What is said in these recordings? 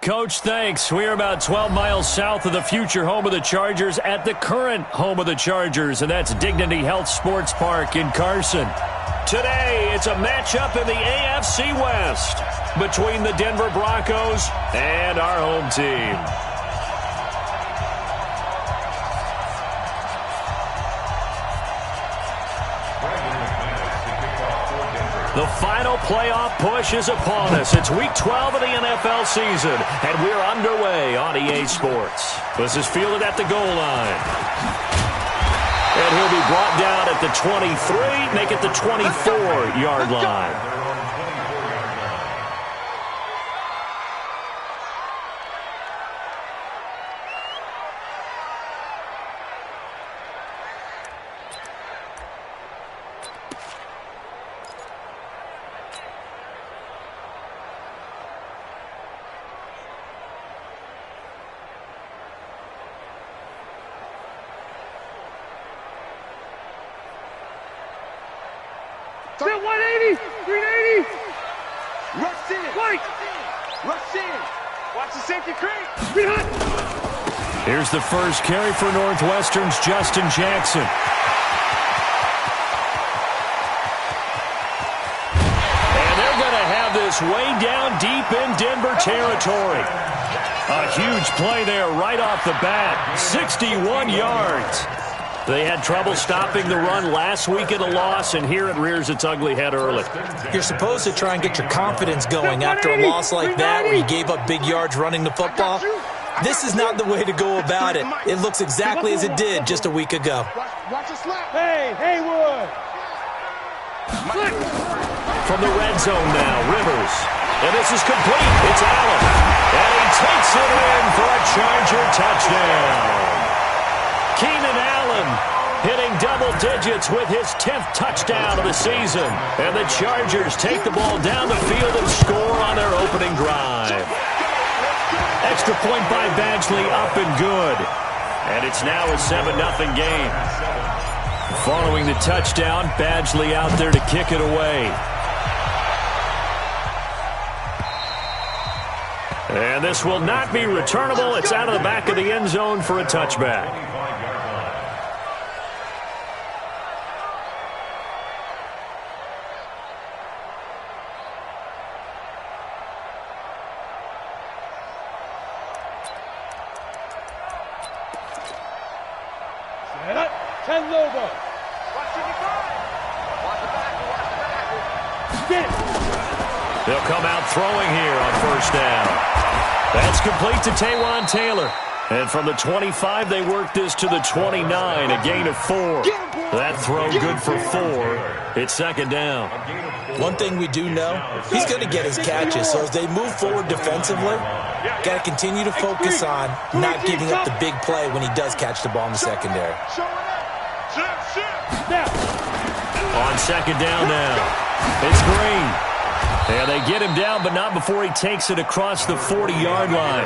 Coach. Thanks. We are about 12 miles south of the future home of the Chargers at the current home of the Chargers, and that's Dignity Health Sports Park in Carson. Today, it's a matchup in the AFC West between the Denver Broncos and our home team. The final playoff push is upon us. It's Week 12 of the NFL season, and we're underway on EA Sports. This is fielded at the goal line. And he'll be brought down at the 23, make it the 24-yard line. Set 180, 380. Rush in. White. Rush in. Watch the safety creep. Here's the first carry for Northwestern's Justin Jackson. And they're going to have this way down deep in Denver territory. A huge play there right off the bat. 61 yards. They had trouble stopping the run last week in a loss, and here it rears its ugly head early. You're supposed to try and get your confidence going after a loss like that where you gave up big yards running the football. This is not the way to go about it. It looks exactly as it did just a week ago. Hey, Haywood. From the red zone now, Rivers. And this is complete. It's Allen. And he takes it in for a Charger touchdown. Keenan Allen hitting double digits with his 10th touchdown of the season. And the Chargers take the ball down the field and score on their opening drive. Extra point by Badgley, up and good. And it's now a 7-0 game. Following the touchdown, Badgley out there to kick it away. And this will not be returnable. It's out of the back of the end zone for a touchback. They'll come out throwing here on first down. That's complete to Taywan Taylor. And from the 25, they work this to the 29, a gain of 4. That throw good for 4. It's second down. One thing we do know, he's going to get his catches. So as they move forward defensively, got to continue to focus on not giving up the big play when he does catch the ball in the secondary. On second down now, it's Green. And they get him down, but not before he takes it across the 40-yard line.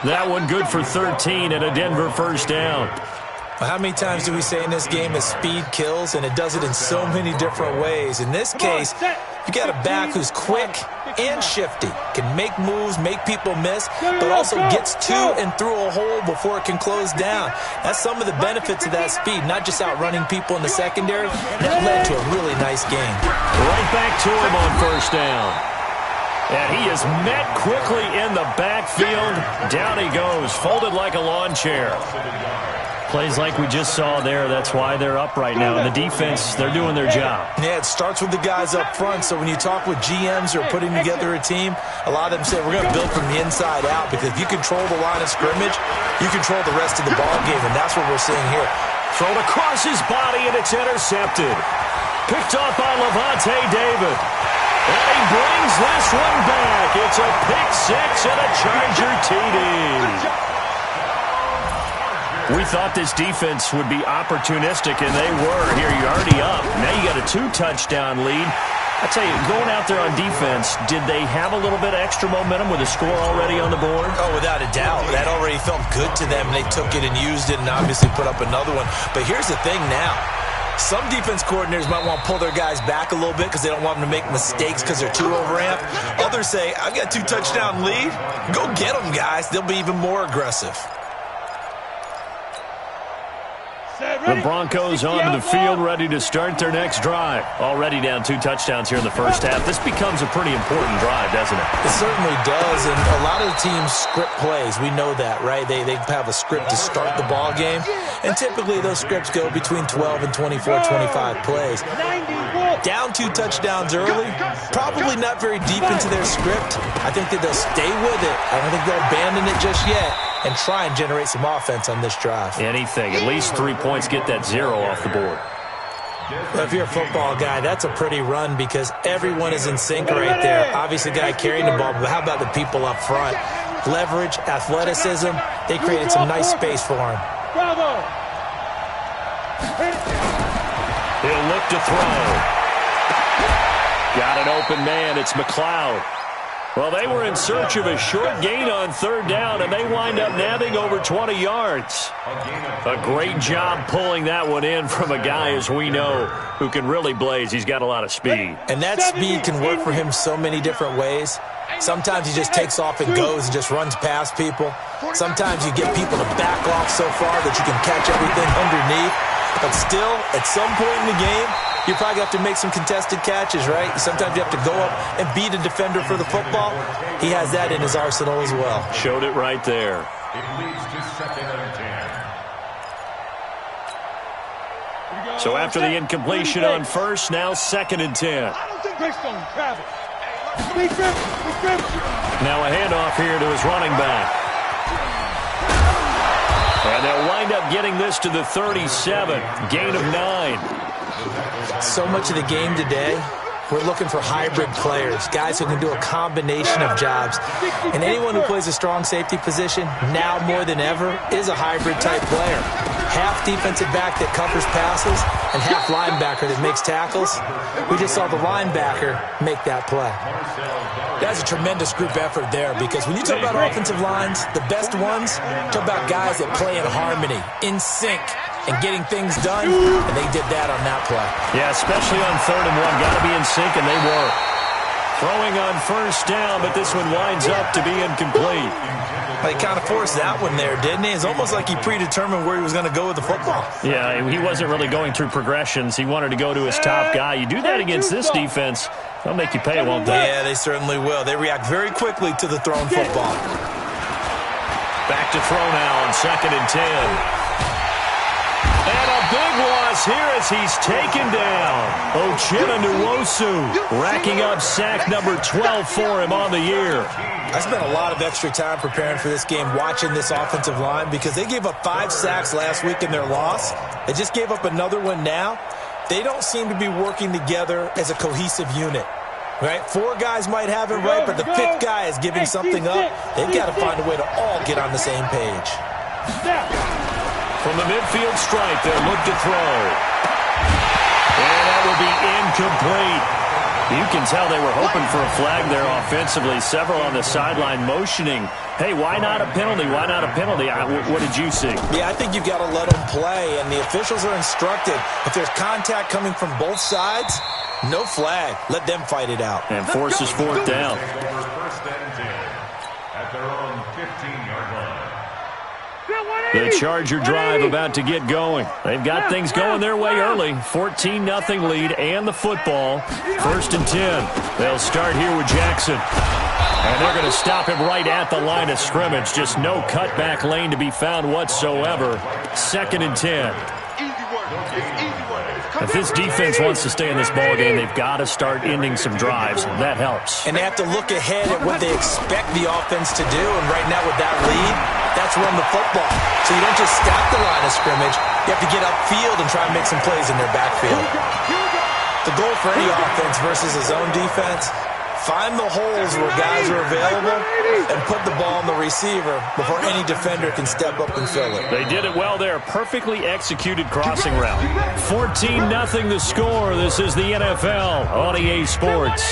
That one good for 13 and a Denver first down. Well, how many times do we say in this game that speed kills, and it does it in so many different ways? In this case, you got a back who's quick and shifty, can make moves, make people miss, but also gets to and through a hole before it can close down. That's some of the benefits of that speed, not just outrunning people in the secondary. That led to a really nice game. Right back to him on first down. And he is met quickly in the backfield. Down he goes, folded like a lawn chair. Plays like we just saw there. That's why they're up right now. And the defense, they're doing their job. Yeah, it starts with the guys up front. So when you talk with GMs who are putting together a team, a lot of them say, we're going to build from the inside out. Because if you control the line of scrimmage, you control the rest of the ball game. And that's what we're seeing here. Thrown across his body, and it's intercepted. Picked off by Levante David. And he brings this one back. It's a pick six and a Charger TD. We thought this defense would be opportunistic, and they were. Here, you're already up. Now you got a 2-touchdown lead. I tell you, going out there on defense, did they have a little bit of extra momentum with a score already on the board? Oh, without a doubt. That already felt good to them. They took it and used it and obviously put up another one. But here's the thing now. Some defense coordinators might want to pull their guys back a little bit because they don't want them to make mistakes because they're too overamped. Others say, I've got 2-touchdown lead. Go get them, guys. They'll be even more aggressive. The Broncos onto the field, ready to start their next drive. Already down 2 touchdowns here in the first half. This becomes a pretty important drive, doesn't it? It certainly does, and a lot of the teams script plays. We know that, right? They have a script to start the ball game, and typically those scripts go between 12 and 24, 25 plays. Down 2 touchdowns early, probably not very deep into their script. I think that they'll stay with it. I don't think they'll abandon it just yet and try and generate some offense on this drive. Anything. At least 3 points, get that 0 off the board. Well, if you're a football guy, that's a pretty run because everyone is in sync right there. Obviously, the guy carrying the ball, but how about the people up front? Leverage, athleticism, they created some nice space for him. He'll look to throw. Got an open man. It's McLeod. Well, they were in search of a short gain on 3rd down, and they wind up nabbing over 20 yards. A great job pulling that one in from a guy, as we know, who can really blaze. He's got a lot of speed. And that speed can work for him so many different ways. Sometimes he just takes off and goes and just runs past people. Sometimes you get people to back off so far that you can catch everything underneath. But still, at some point in the game, you probably have to make some contested catches, right? Sometimes you have to go up and beat a defender for the football. He has that in his arsenal as well. Showed it right there. It leads to 2nd and 10. So after the incompletion on first, now 2nd and 10. Now a handoff here to his running back. And they'll wind up getting this to the 37. Gain of 9. So much of the game today, we're looking for hybrid players, guys who can do a combination of jobs. And anyone who plays a strong safety position, now more than ever, is a hybrid-type player. Half defensive back that covers passes and half linebacker that makes tackles. We just saw the linebacker make that play. That's a tremendous group effort there because when you talk about offensive lines, the best ones, talk about guys that play in harmony, in sync, and getting things done, and they did that on that play. Yeah, especially on 3rd and 1. Got to be in sync, and they were. Throwing on first down, but this one winds up to be incomplete. He kind of forced that one there, didn't he? It's almost like he predetermined where he was going to go with the football. Yeah, he wasn't really going through progressions. He wanted to go to his top guy. You do that against this defense, they'll make you pay, won't they? Yeah, they certainly will. They react very quickly to the thrown football. Back to throw now on 2nd and 10. And a big loss here as he's taken down. Uchenna Nwosu racking up sack number 12 for him on the year. I spent a lot of extra time preparing for this game, watching this offensive line, because they gave up 5 sacks last week in their loss. They just gave up another one now. They don't seem to be working together as a cohesive unit. Right? 4 guys might have it right, but the 5th guy is giving something up. They've got to find a way to all get on the same page. From the midfield stripe, they'll look to throw. And that will be incomplete. You can tell they were hoping for a flag there offensively. Several on the sideline motioning. Hey, why not a penalty? Why not a penalty? What did you see? Yeah, I think you've got to let them play, and the officials are instructed. If there's contact coming from both sides, no flag. Let them fight it out. And forces 4th down. First and 10 at their own 15-yard line. The Charger drive about to get going. They've got things going their way early. 14-0 lead and the football. 1st and 10. They'll start here with Jackson. And they're going to stop him right at the line of scrimmage. Just no cutback lane to be found whatsoever. 2nd and 10. If this defense wants to stay in this ballgame, they've got to start ending some drives. That helps. And they have to look ahead at what they expect the offense to do. And right now with that lead, that's run the football. So you don't just stop the line of scrimmage. You have to get upfield and try and make some plays in their backfield. The goal for any offense versus a zone defense, find the holes where guys are available and put the ball on the receiver before any defender can step up and fill it. They did it well there. Perfectly executed crossing route. 14-0 the score. This is the NFL on EA Sports.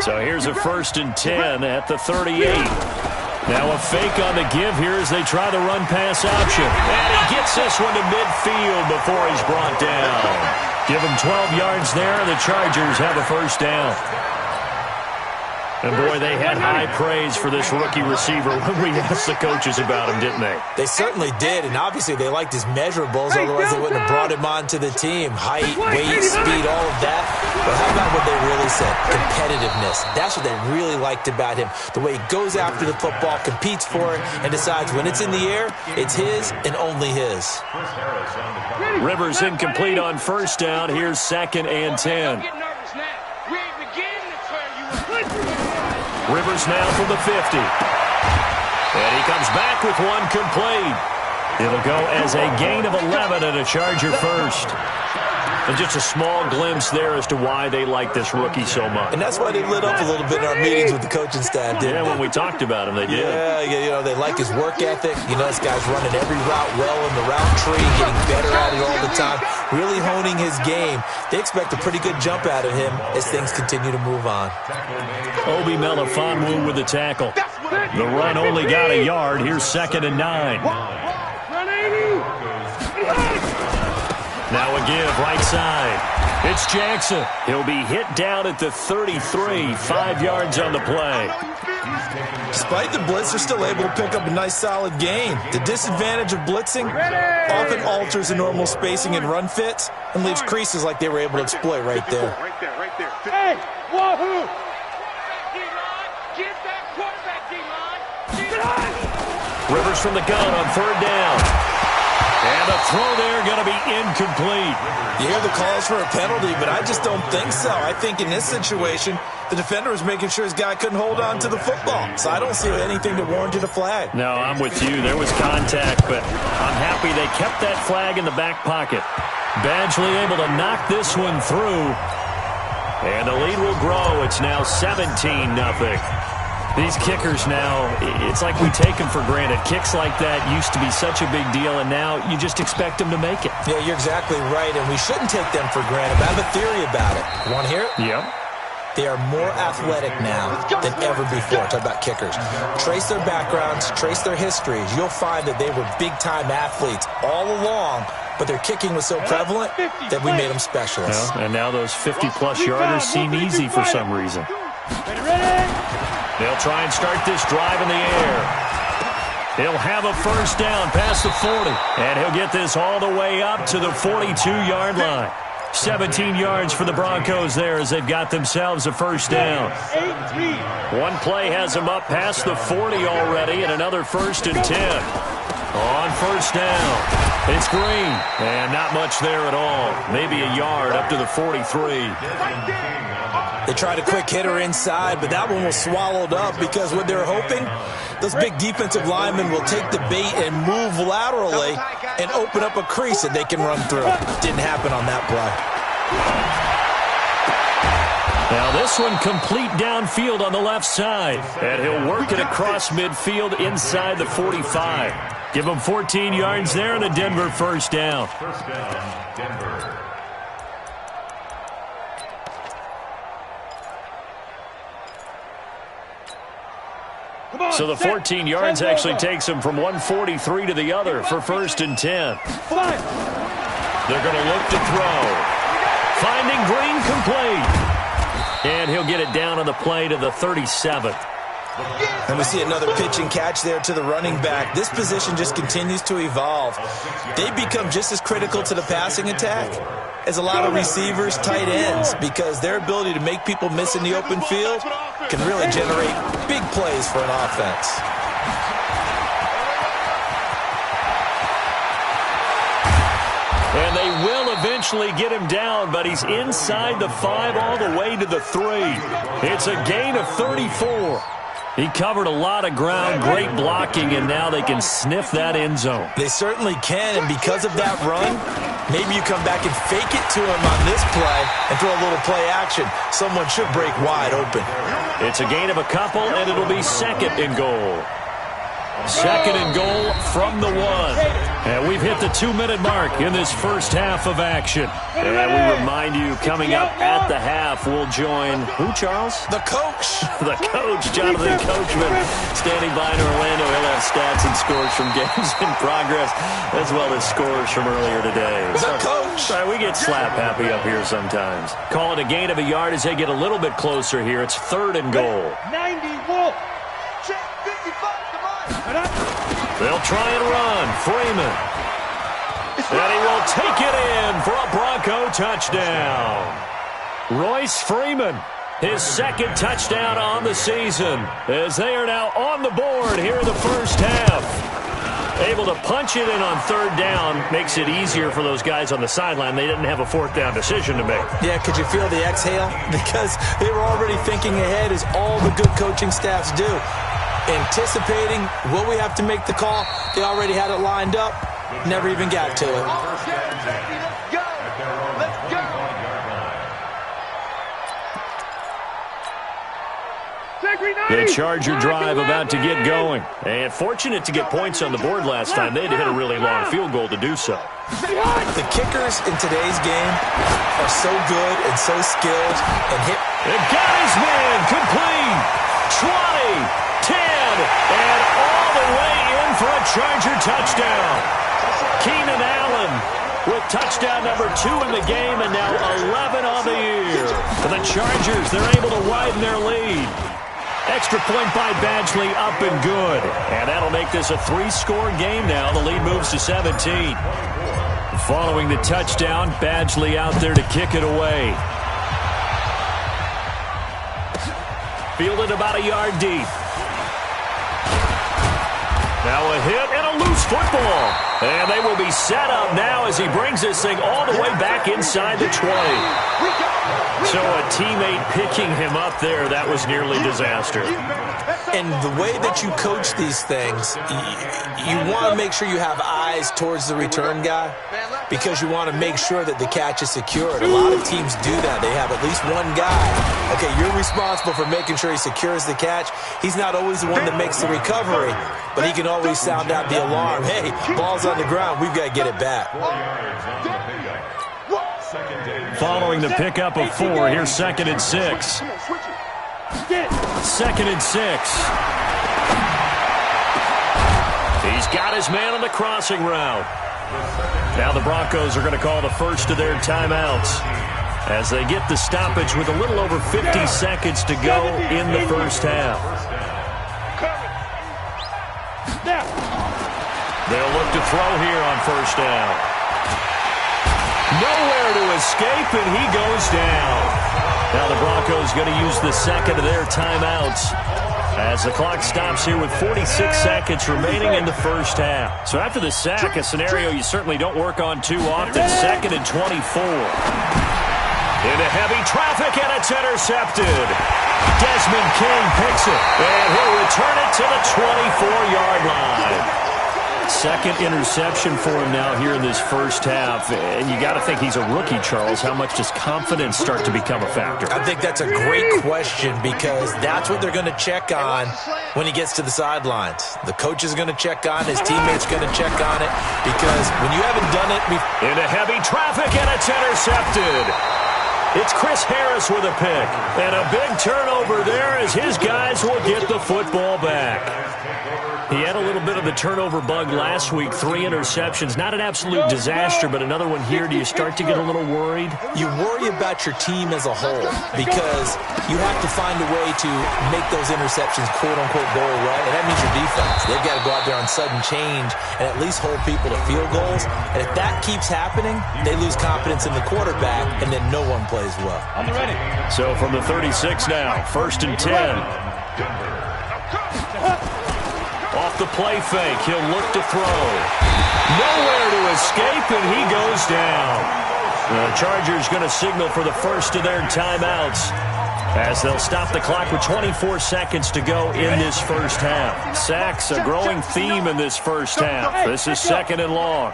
So here's a 1st and 10 at the 38. Now a fake on the give here as they try the run-pass option. And he gets this one to midfield before he's brought down. Give him 12 yards there, and the Chargers have a first down. And, boy, they had high praise for this rookie receiver when we asked the coaches about him, didn't they? They certainly did, and obviously they liked his measurables, otherwise they wouldn't have brought him onto the team. Height, weight, speed, all of that. But how about what they really said? Competitiveness. That's what they really liked about him. The way he goes after the football, competes for it, and decides when it's in the air, it's his and only his. Rivers incomplete on first down. Here's 2nd and 10. Rivers now from the 50. And he comes back with one complete. It'll go as a gain of 11 and a Charger first. And just a small glimpse there as to why they like this rookie so much. And that's why they lit up a little bit in our meetings with the coaching staff, didn't they? When we talked about him, they did. Yeah, they like his work ethic. This guy's running every route well in the route tree, getting better at it all the time, really honing his game. They expect a pretty good jump out of him as things continue to move on. Obi Melifonwu with the tackle. The run only got a yard. Here's 2nd and 9. Now a give, right side. It's Jackson. He'll be hit down at the 33, 5 yards on the play. Despite the blitz, they're still able to pick up a nice, solid gain. The disadvantage of blitzing often alters the normal spacing and run fits and leaves creases like they were able to exploit right there. Hey, wahoo! Get that quarterback, D-line. Rivers from the gun on 3rd down. And the throw there going to be incomplete. You hear the calls for a penalty, but I just don't think so. I think in this situation, the defender was making sure his guy couldn't hold on to the football. So I don't see anything that warranted a flag. No, I'm with you. There was contact, but I'm happy they kept that flag in the back pocket. Badgley able to knock this one through. And the lead will grow. It's now 17-0. These kickers now, it's like we take them for granted. Kicks like that used to be such a big deal, and now you just expect them to make it. Yeah, you're exactly right, and we shouldn't take them for granted. But I have a theory about it. You want to hear it? Yep. They are more athletic now than ever before. Talk about kickers. Trace their backgrounds, trace their histories. You'll find that they were big-time athletes all along, but their kicking was so prevalent that we made them specialists. Well, and now those 50-plus yarders seem easy for some reason. They'll try and start this drive in the air. He'll have a first down past the 40. And he'll get this all the way up to the 42-yard line. 17 yards for the Broncos there as they've got themselves a first down. One play has them up past the 40 already, and another 1st and 10. On first down, it's Green. And not much there at all. Maybe a yard up to the 43. They tried a quick hitter inside, but that one was swallowed up because what they're hoping, those big defensive linemen will take the bait and move laterally and open up a crease that they can run through. Didn't happen on that play. Now this one complete downfield on the left side. And he'll work it across midfield inside the 45. Give him 14 yards there and a Denver first down. First down, Denver. So the 14 yards actually takes him from 143 to the other for 1st and 10. They're going to look to throw. Finding Green complete. And he'll get it down on the play to the 37. And we see another pitch and catch there to the running back. This position just continues to evolve. They become just as critical to the passing attack as a lot of receivers, tight ends, because their ability to make people miss in the open field can really generate big plays for an offense. And they will eventually get him down, but he's inside the 5 all the way to the 3. It's a gain of 34. He covered a lot of ground, great blocking, and now they can sniff that end zone. They certainly can, and because of that run, maybe you come back and fake it to him on this play and throw a little play action. Someone should break wide open. It's a gain of a couple, and it'll be 2nd and goal. 2nd and goal from the 1. And we've hit the 2-minute mark in this first half of action. And we remind you, coming up at the half, we'll join who, Charles? The coach. The coach, Jonathan Coachman, standing by in Orlando. He'll have stats and scores from games in progress, as well as scores from earlier today. The coach. We get slap happy up here sometimes. Call it a gain of a yard as they get a little bit closer here. It's 3rd and goal. 90 Wolf. Check 55. Come on. They'll try and run. Freeman. And he will take it in for a Bronco touchdown. Royce Freeman, his 2nd touchdown on the season, as they are now on the board here in the first half. Able to punch it in on 3rd down makes it easier for those guys on the sideline. They didn't have a 4th down decision to make. Yeah, could you feel the exhale? Because they were already thinking ahead, as all the good coaching staffs do. Anticipating, will we have to make the call? They already had it lined up. Never even got to it. The Charger drive about to get going. And fortunate to get points on the board last time. They had to hit a really long field goal to do so. The kickers in today's game are so good and so skilled and hit. It got his man complete. 20. 10, and all the way in for a Charger touchdown. Keenan Allen with touchdown number 2 in the game, and now 11 on the year. For the Chargers, they're able to widen their lead. Extra point by Badgley, up and good. And that'll make this a 3-score game now. The lead moves to 17. Following the touchdown, Badgley out there to kick it away. Fielded about a yard deep. Now a hit and a loose football. And they will be set up now as he brings this thing all the way back inside the 20. So a teammate picking him up there, that was nearly disaster. And the way that you coach these things, you want to make sure you have eyes towards the return guy, because you want to make sure that the catch is secured. A lot of teams do that. They have at least one guy. Okay, you're responsible for making sure he secures the catch. He's not always the one that makes the recovery, but he can always sound out the alarm. Hey, ball's on the ground. We've got to get it back. Following the pickup of 4, here's 2nd and 6. 2nd and 6. He's got his man on the crossing route. Now the Broncos are going to call the first of their timeouts as they get the stoppage with a little over 50 seconds to go in the first half. They'll look to throw here on 1st down. Nowhere to escape, and he goes down. Now the Broncos going to use the 2nd of their timeouts as the clock stops here with 46 seconds remaining in the first half. So after the sack, a scenario you certainly don't work on too often. 2nd and 24. Into heavy traffic, and it's intercepted. Desmond King picks it, and he'll return it to the 24-yard line. 2nd interception for him now here in this first half. And you got to think he's a rookie, Charles. How much does confidence start to become a factor? I think that's a great question, because that's what they're going to check on when he gets to the sidelines. The coach is going to check on, his teammates going to check on it, because when you haven't done it before. Into heavy traffic, and it's intercepted. It's Chris Harris with a pick. And a big turnover there as his guys will get the football back. He had a little bit of the turnover bug last week, 3 interceptions. Not an absolute disaster, but another one here. Do you start to get a little worried? You worry about your team as a whole, because you have to find a way to make those interceptions, quote-unquote, go away, and that means your defense. They've got to go out there on sudden change and at least hold people to field goals. And if that keeps happening, they lose confidence in the quarterback, and then no one plays well. On the ready. So from the 36 now, 1st and 10. Off the play fake, he'll look to throw. Nowhere to escape, and he goes down. The Chargers going to signal for the first of their timeouts as they'll stop the clock with 24 seconds to go in this first half. Sacks, a growing theme in this first half. This is 2nd and long.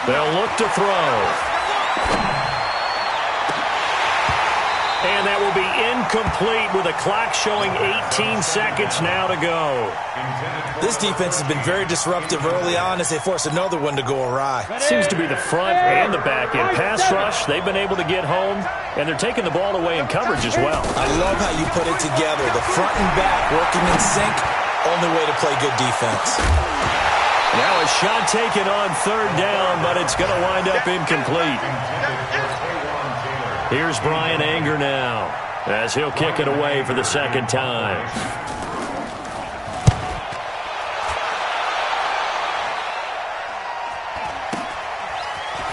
They'll look to throw. And that will be incomplete with a clock showing 18 seconds now to go. This defense has been very disruptive early on as they force another one to go awry. Seems to be the front and the back end. Pass rush, they've been able to get home, and they're taking the ball away in coverage as well. I love how you put it together. The front and back working in sync, only way to play good defense. Now a shot taken on third down, but it's going to wind up incomplete. Here's Brian Anger now, as he'll kick it away for the second time.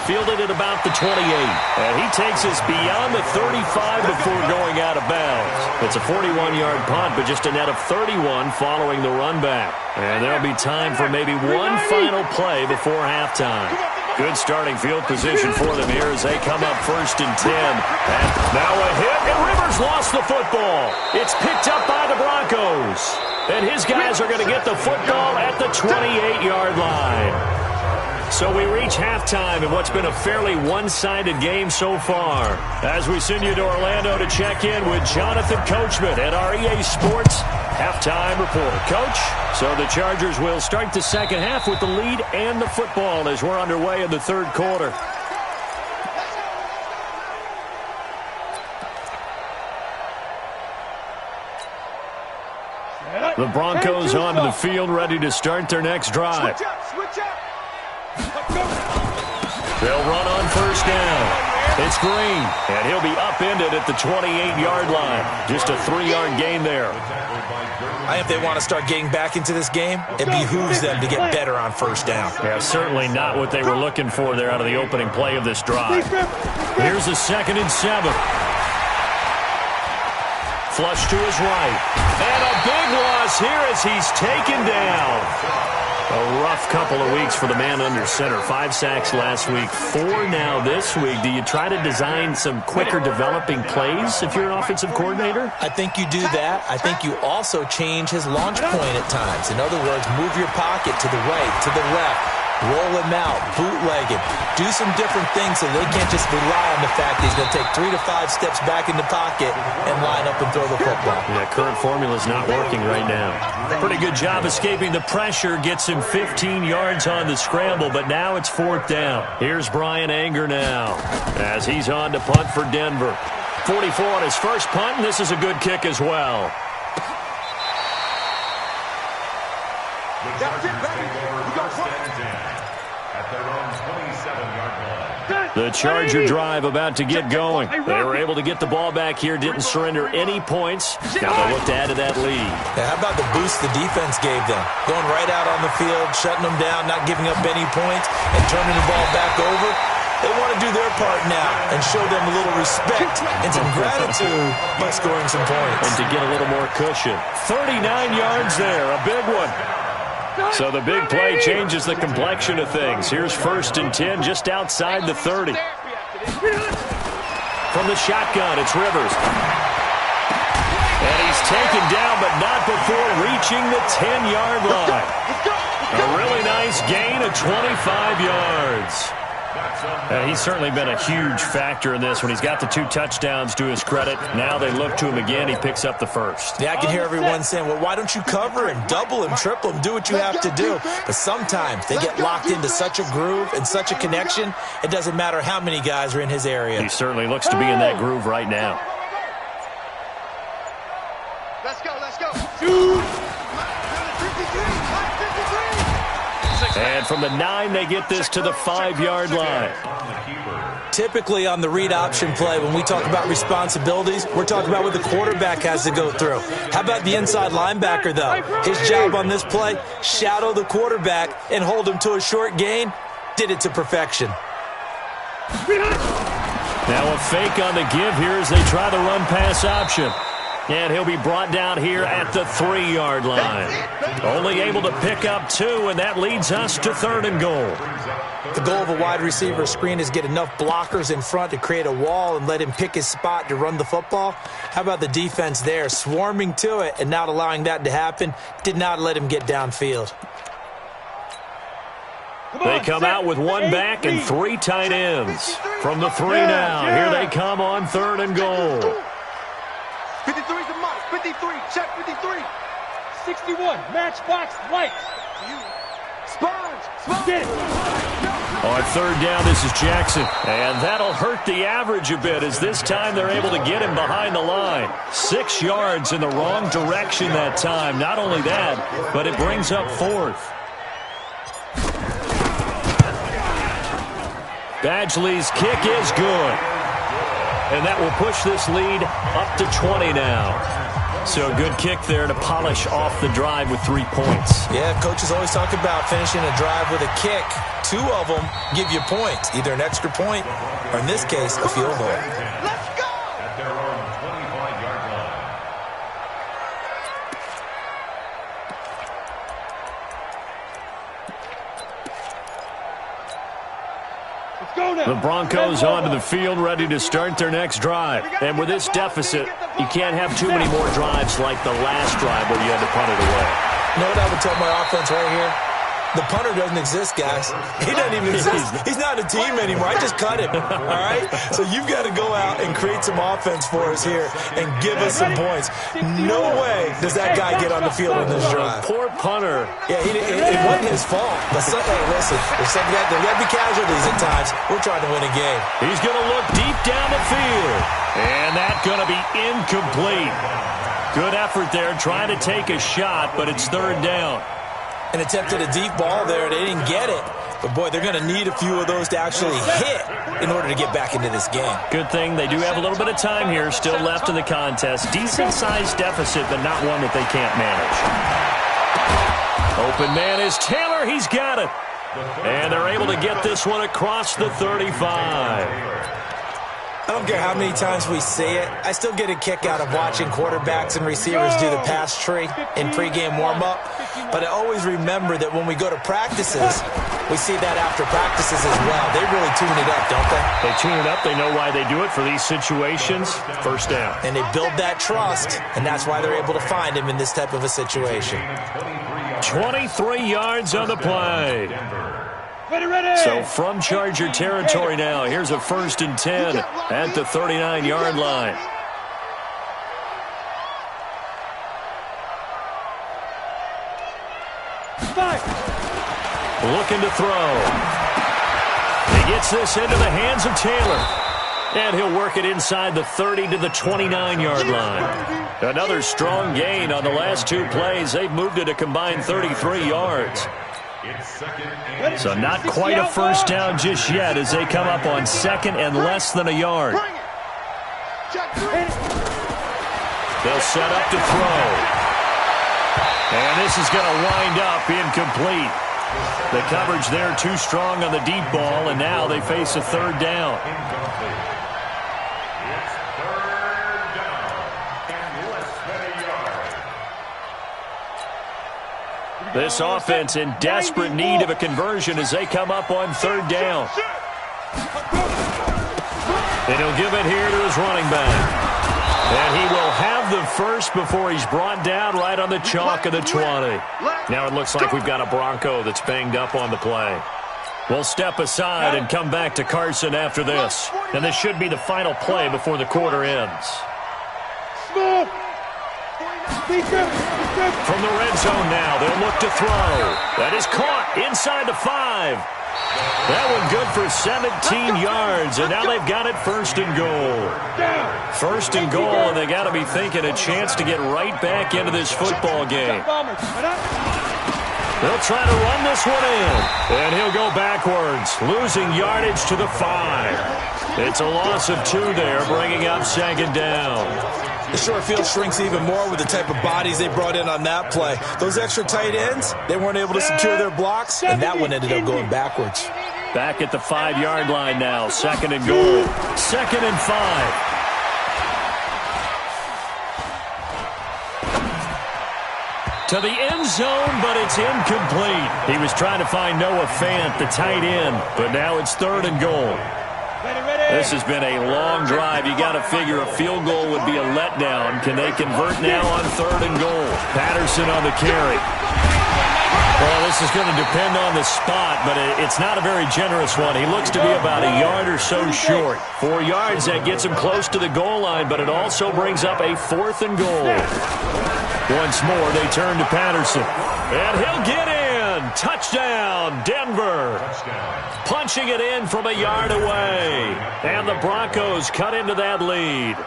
Fielded at about the 28, and he takes us beyond the 35 before going out of bounds. It's a 41-yard punt, but just a net of 31 following the run back. And there'll be time for maybe one final play before halftime. Good starting field position for them here as they come up 1st and 10. And now a hit, and Rivers lost the football. It's picked up by the Broncos. And his guys are going to get the football at the 28-yard line. So we reach halftime in what's been a fairly one-sided game so far. As we send you to Orlando to check in with Jonathan Coachman at our EA Sports Halftime Report. Coach, so the Chargers will start the second half with the lead and the football as we're underway in the third quarter. The Broncos onto the field, ready to start their next drive. Switch up. They'll run on 1st down. It's Green, and he'll be upended at the 28-yard line. Just a 3-yard gain there. If they want to start getting back into this game, it behooves them to get better on 1st down. Yeah, certainly not what they were looking for there out of the opening play of this drive. Here's a 2nd and 7. Flush to his right. And a big loss here as he's taken down. A rough couple of weeks for the man under center. 5 sacks last week, 4 now this week. Do you try to design some quicker developing plays if you're an offensive coordinator? I think you do that. I think you also change his launch point at times. In other words, move your pocket to the right, to the left. Roll him out, bootleg him. Do some different things so they can't just rely on the fact that he's going to take 3 to 5 steps back in the pocket and line up and throw the football. Yeah, current formula's not working right now. Pretty good job escaping the pressure. Gets him 15 yards on the scramble, but now it's 4th down. Here's Brian Anger now as he's on to punt for Denver. 44 on his first punt, and this is a good kick as well. That's it, baby. We got The Charger drive about to get going. They were able to get the ball back here, didn't surrender any points. Now they look to add to that lead. How about the boost the defense gave them? Going right out on the field, shutting them down, not giving up any points, and turning the ball back over. They want to do their part now and show them a little respect and some gratitude by scoring some points. And to get a little more cushion. 39 yards there, a big one. So the big play changes the complexion of things. Here's 1st and 10 just outside the 30. From the shotgun, it's Rivers. And he's taken down, but not before reaching the 10-yard line. A really nice gain of 25 yards. He's certainly been a huge factor in this when he's got the 2 touchdowns to his credit. Now they look to him again. He picks up the 1st. Yeah, I can hear everyone saying, well, why don't you cover him, double him, triple him, do what you have to do. But sometimes they get locked into such a groove and such a connection, it doesn't matter how many guys are in his area. He certainly looks to be in that groove right now. Let's go, let's go. And from the 9, they get this to the 5-yard line. Typically on the read option play, when we talk about responsibilities, we're talking about what the quarterback has to go through. How about the inside linebacker, though? His job on this play, shadow the quarterback and hold him to a short gain. Did it to perfection. Now a fake on the give here as they try the run-pass option. And he'll be brought down here at the 3-yard line. Only able to pick up 2, and that leads us to 3rd and goal. The goal of a wide receiver screen is get enough blockers in front to create a wall and let him pick his spot to run the football. How about the defense there, swarming to it and not allowing that to happen? Did not let him get downfield. They come out with 1 back and 3 tight ends. From the 3 now, here they come on 3rd and goal. 53, 53, check 53. 61, matchbox lights. Sponge. Get it. On third down, this is Jackson. And that'll hurt the average a bit as this time they're able to get him behind the line. 6 yards in the wrong direction that time. Not only that, but it brings up fourth. Badgley's kick is good. And that will push this lead up to 20 now. So a good kick there to polish off the drive with 3 points. Yeah, coaches always talk about finishing a drive with a kick. 2 of them give you points, either an extra point or, in this case, a field goal. Let's go! At their own 25-yard line. Let's go now. The Broncos onto the field, ready to start their next drive. And with this deficit, you can't have too many more drives like the last drive where you had to punt it away. You know what I would tell my offense right here? The punter doesn't exist, guys. He doesn't even exist. He's not a team anymore. I just cut him, all right? So you've got to go out and create some offense for us here and give us some points. No way does that guy get on the field on this drive. Poor punter. Yeah, it wasn't his fault. But hey, listen, there's got to be casualties at times. We're trying to win a game. He's going to look deep down the field. And that's going to be incomplete. Good effort there, trying to take a shot, but it's third down. And attempted a deep ball there. They didn't get it. But, boy, they're going to need a few of those to actually hit in order to get back into this game. Good thing they do have a little bit of time here still left in the contest. Decent-sized deficit, but not one that they can't manage. Open man is Taylor. He's got it. And they're able to get this one across the 35. I don't care how many times we see it. I still get a kick out of watching quarterbacks and receivers do the pass tree in pregame warm-up. But I always remember that when we go to practices, we see that after practices as well. They really tune it up, don't they? They tune it up. They know why they do it for these situations. First down. And they build that trust, and that's why they're able to find him in this type of a situation. 23 yards on the play. Ready. So from Charger territory now, here's a 1st and 10 at the 39-yard line. Looking to throw. He gets this into the hands of Taylor. And he'll work it inside the 30 to the 29-yard line. Another strong gain on the last 2 plays. They've moved it a combined 33 yards. So not quite a first down just yet as they come up on 2nd and less than a yard. They'll set up to throw. And this is going to wind up incomplete. The coverage there too strong on the deep ball, and now they face a 3rd down. It's 3rd down and less than a yard. This offense in desperate need of a conversion as they come up on 3rd down. And he'll give it here to his running back. And he will have the first before he's brought down right on the chalk of the 20. Now it looks like we've got a Bronco that's banged up on the play. We'll step aside and come back to Carson after this. And this should be the final play before the quarter ends. From the red zone now, they'll look to throw. That is caught inside the 5. That one good for 17 yards, and now they've got it 1st and goal. 1st and goal, and they got to be thinking a chance to get right back into this football game. They'll try to run this one in, and he'll go backwards, losing yardage to the 5. It's a loss of 2 there, bringing up 2nd down. The short field shrinks even more with the type of bodies they brought in on that play. Those extra tight ends, they weren't able to secure their blocks, and that one ended up going backwards. Back at the 5-yard line now, 2nd and goal. 2nd and 5. To the end zone, but it's incomplete. He was trying to find Noah Fant, the tight end, but now it's 3rd and goal. This has been a long drive. You got to figure a field goal would be a letdown. Can they convert now on 3rd and goal? Patterson on the carry. Well, this is going to depend on the spot, but it's not a very generous one. He looks to be about a yard or so short. 4 yards, that gets him close to the goal line, but it also brings up a 4th and goal. Once more, they turn to Patterson. And he'll get in. Touchdown, Denver. Punching it in from a yard away. And the Broncos cut into that lead.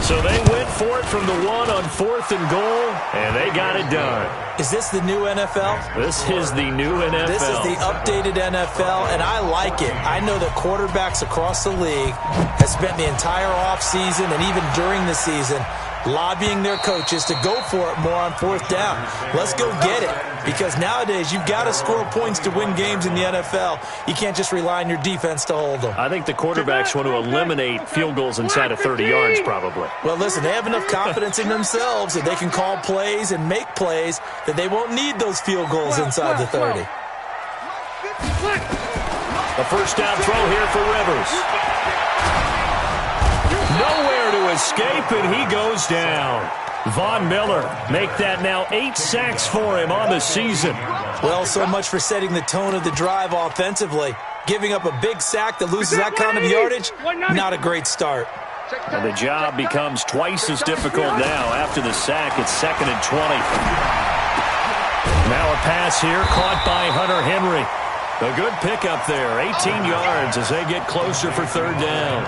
So they went for it from the 1 on 4th and goal, and they got it done. Is this the new NFL? This is the new NFL. This is the updated NFL, and I like it. I know that quarterbacks across the league have spent the entire offseason and even during the season lobbying their coaches to go for it more on 4th down. Let's go get it. Because nowadays, you've got to score points to win games in the NFL. You can't just rely on your defense to hold them. I think the quarterbacks want to eliminate field goals inside of 30 yards, probably. Well, listen, they have enough confidence in themselves that they can call plays and make plays that they won't need those field goals inside the 30. A first down throw here for Rivers. Nowhere to escape, and he goes down. Von Miller make that now 8 sacks for him on the season. Well, so much for setting the tone of the drive offensively. Giving up a big sack that loses that kind of yardage, not a great start. And the job becomes twice as difficult now. After the sack, it's 2nd and 20. Now a pass here caught by Hunter Henry. A good pickup there, 18 yards as they get closer for 3rd down.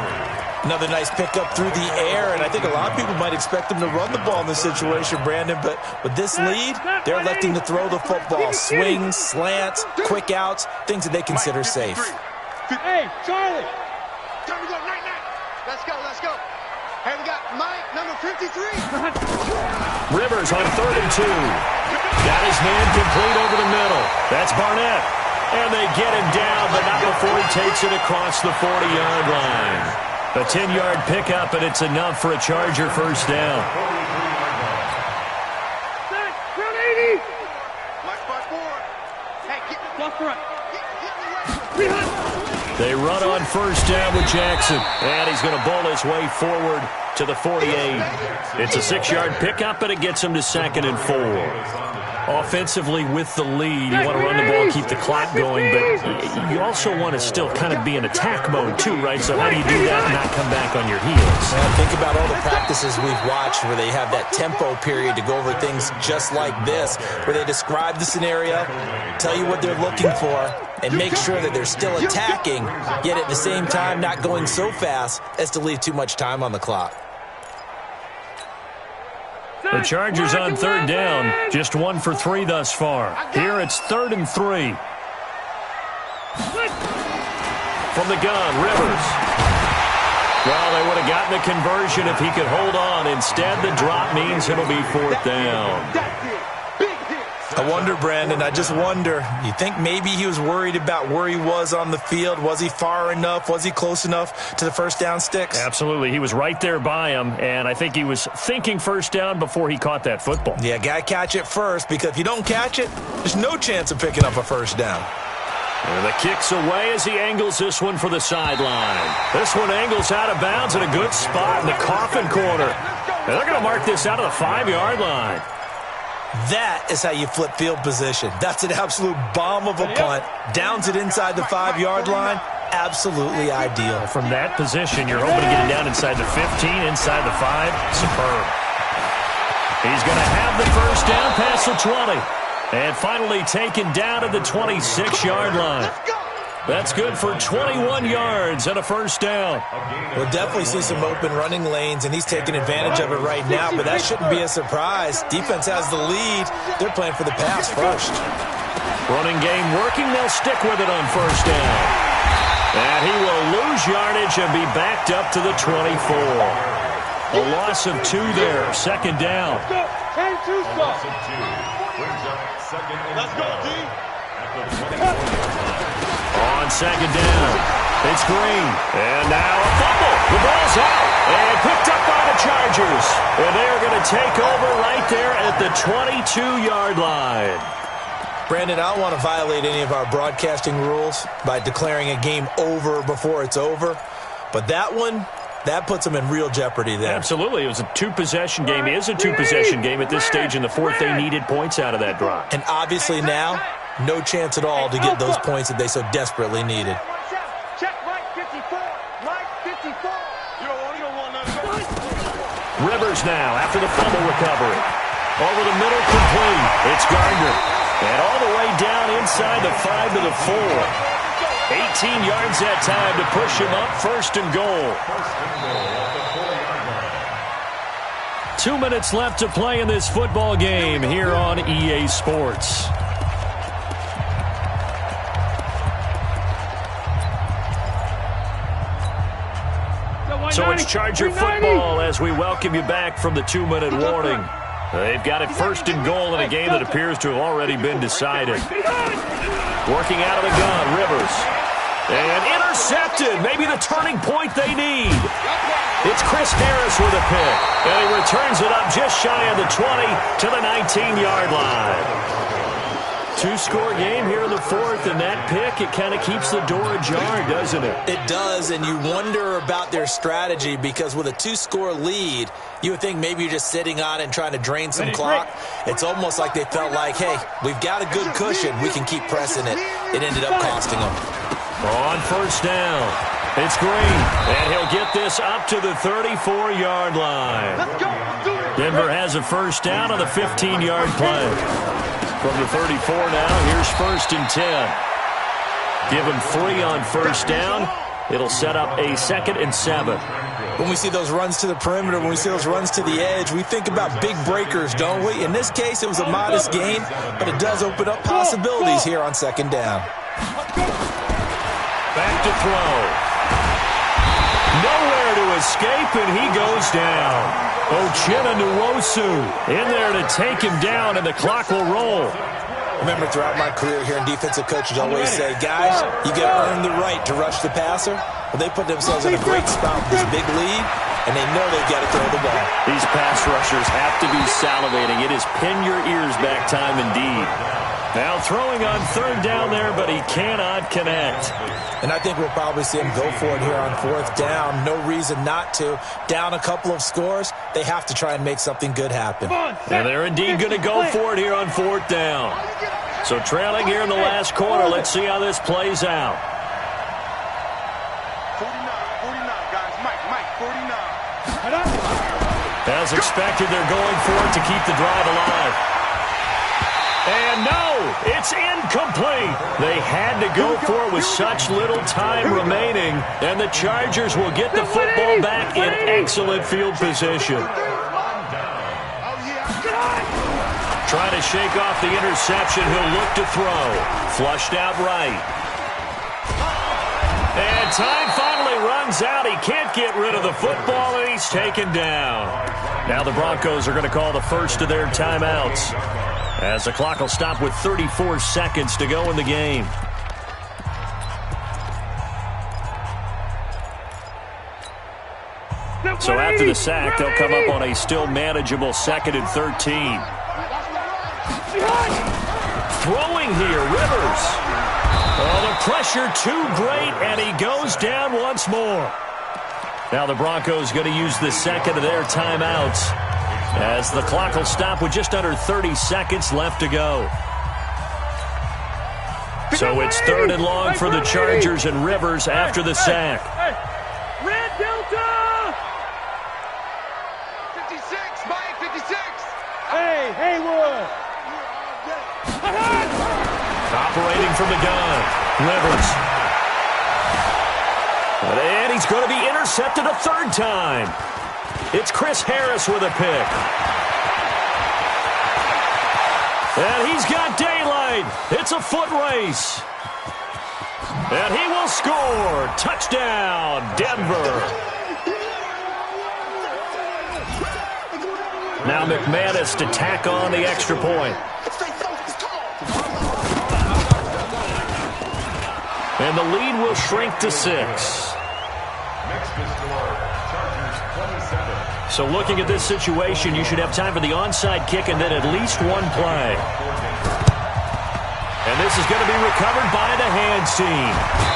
Another nice pickup through the air, and I think a lot of people might expect them to run the ball in this situation, Brandon, but with this lead, they're electing to throw the football. Swings, slants, quick outs, things that they consider safe. Hey, Charlie! Time to go, night. Let's go. Hey, we got Mike, number 53. Rivers on 3rd and 2. Got his man complete over the middle. That's Barnett. And they get him down, but not before he takes it across the 40-yard line. A 10-yard pickup, and it's enough for a Charger first down. Round 80! Mike, spot 4. Hey, get Left front. They run on first down with Jackson, and he's going to bowl his way forward to the 48. It's a 6-yard pickup, and it gets him to 2nd and 4. Offensively with the lead, you want to run the ball, keep the clock going, but you also want to still kind of be in attack mode too, right? So how do you do that and not come back on your heels? Well, think about all the practices we've watched where they have that tempo period to go over things just like this, where they describe the scenario, tell you what they're looking for, and make sure that they're still attacking, yet at the same time not going so fast as to leave too much time on the clock. The Chargers on 3rd down, just 1 for 3 thus far. Here it's 3rd and 3. From the gun, Rivers. Well, they would have gotten a conversion if he could hold on. Instead, the drop means it'll be 4th down. I wonder, Brandon, I just wonder, you think maybe he was worried about where he was on the field? Was he far enough? Was he close enough to the first down sticks? Absolutely. He was right there by him, and I think he was thinking first down before he caught that football. Yeah, got to catch it first, because if you don't catch it, there's no chance of picking up a first down. And the kick's away as he angles this one for the sideline. This one angles out of bounds in a good spot in the coffin corner. And they're going to mark this out of the 5-yard line. That is how you flip field position. That's an absolute bomb of a punt. Downs it inside the 5-yard line. Absolutely ideal. From that position, you're hoping to get it down inside the 15, inside the 5. Superb. He's going to have the first down past the 20. And finally taken down at the 26-yard line. That's good for 21 yards and a first down. We'll definitely see some open running lanes, and he's taking advantage of it right now, but that shouldn't be a surprise. Defense has the lead. They're playing for the pass first. Running game working. They'll stick with it on first down. And he will lose yardage and be backed up to the 24. A loss of 2 there. 2nd down. 10-2 stop. Let's go, D. On 2nd down, it's Green. And now a fumble. The ball's out. And picked up by the Chargers. And they're going to take over right there at the 22-yard line. Brandon, I don't want to violate any of our broadcasting rules by declaring a game over before it's over. But that one That puts them in real jeopardy there. Absolutely. It was a two-possession game. It is a two-possession game at this stage in the fourth. They needed points out of that drive. And obviously now, no chance at all to get those points that they so desperately needed. Check right 54. Right 54. You don't want that. Rivers now after the fumble recovery. Over the middle, complete. It's Gardner. And all the way down inside the 5 to the 4. 18 yards that time to push him up, first and goal. 2 minutes left to play in this football game here on EA Sports. So it's Charger football as we welcome you back from the 2-minute warning. They've got it first and goal in a game that appears to have already been decided. Working out of the gun, Rivers. And intercepted. Maybe the turning point they need. It's Chris Harris with a pick. And he returns it up just shy of the 20 to the 19-yard line. Two-score game here in the fourth, and that pick, it kind of keeps the door ajar, doesn't it? It does, and you wonder about their strategy because with a two-score lead, you would think maybe you're just sitting on it and trying to drain some clock. It's almost like they felt like, hey, we've got a good cushion. We can keep pressing it. It ended up costing them. On first down, it's Green, and he'll get this up to the 34-yard line. Denver has a first down on the 15-yard play. From the 34 now, here's first and 10. Give him 3 on first down. It'll set up a 2nd and 7. When we see those runs to the perimeter, when we see those runs to the edge, we think about big breakers, don't we? In this case, it was a modest gain, but it does open up possibilities here on second down. Back to throw. Nowhere to escape, and he goes down. Uchenna Nwosu in there to take him down, and the clock will roll. Remember, throughout my career here in defensive coaches always say, guys, you got to earn the right to rush the passer. Well, they put themselves in a great spot with this big lead, and they know they've got to throw the ball. These pass rushers have to be salivating. It is pin your ears back time indeed. Now throwing on third down there, but he cannot connect. And I think we'll probably see him go for it here on fourth down. No reason not to. Down a couple of scores, they have to try and make something good happen. And they're indeed going to go for it here on fourth down. So trailing here in the last quarter, let's see how this plays out. 49, guys. Mike, 49. As expected, they're going for it to keep the drive alive. And no, it's incomplete. They had to go for it with such little time remaining, and the Chargers will get the football back in excellent field position. Trying to shake off the interception, he'll look to throw. Flushed out right. And time finally runs out. He can't get rid of the football, and he's taken down. Now the Broncos are going to call the first of their timeouts, as the clock will stop with 34 seconds to go in the game. So after the sack, they'll come up on a still manageable 2nd and 13. Throwing here, Rivers. Oh, the pressure too great, and he goes down once more. Now the Broncos going to use the second of their timeouts, as the clock will stop with just under 30 seconds left to go. So it's 3rd and long for the Chargers, and Rivers after the sack. Red Delta! 56, Mike, 56. Hey, Haywood! Operating from the gun, Rivers. And he's going to be intercepted a 3rd time. It's Chris Harris with a pick. And he's got daylight. It's a foot race. And he will score. Touchdown, Denver. Now McManus to tack on the extra point. And the lead will shrink to 6. So looking at this situation, you should have time for the onside kick and then at least one play. And And this is going to be recovered by the hands team.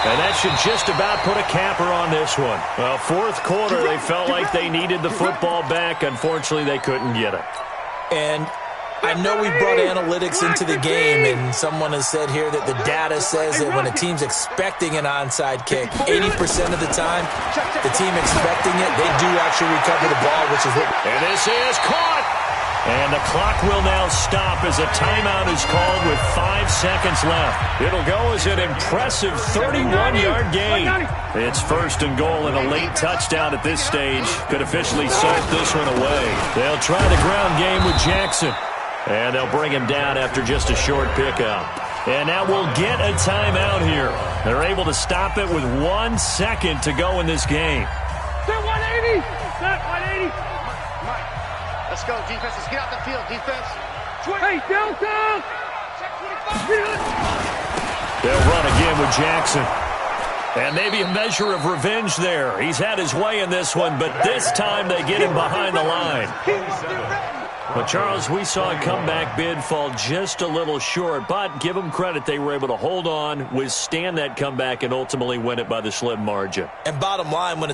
And that should just about put a capper on this one. Well, fourth quarter, they felt like they needed the football back. Unfortunately, they couldn't get it. And I know we brought analytics into the game, and someone has said here that the data says that when a team's expecting an onside kick, 80% of the time, the team expecting it, they do actually recover the ball, which is what... And this is caught. And the clock will now stop as a timeout is called with 5 seconds left. It'll go as an impressive 31-yard gain. It's first and goal and a late touchdown at this stage. Could officially salt this one away. They'll try the ground game with Jackson. And they'll bring him down after just a short pickup. And now we'll get a timeout here. They're able to stop it with 1 second to go in this game. Set 180. Set 180. Let's go, defense. Let's get out the field, defense. Hey, Delta! They'll run again with Jackson. And maybe a measure of revenge there. He's had his way in this one, but this time they get him behind the line. Well, Charles, we saw a comeback bid fall just a little short, but give them credit. They were able to hold on, withstand that comeback, and ultimately win it by the slim margin. And bottom line, when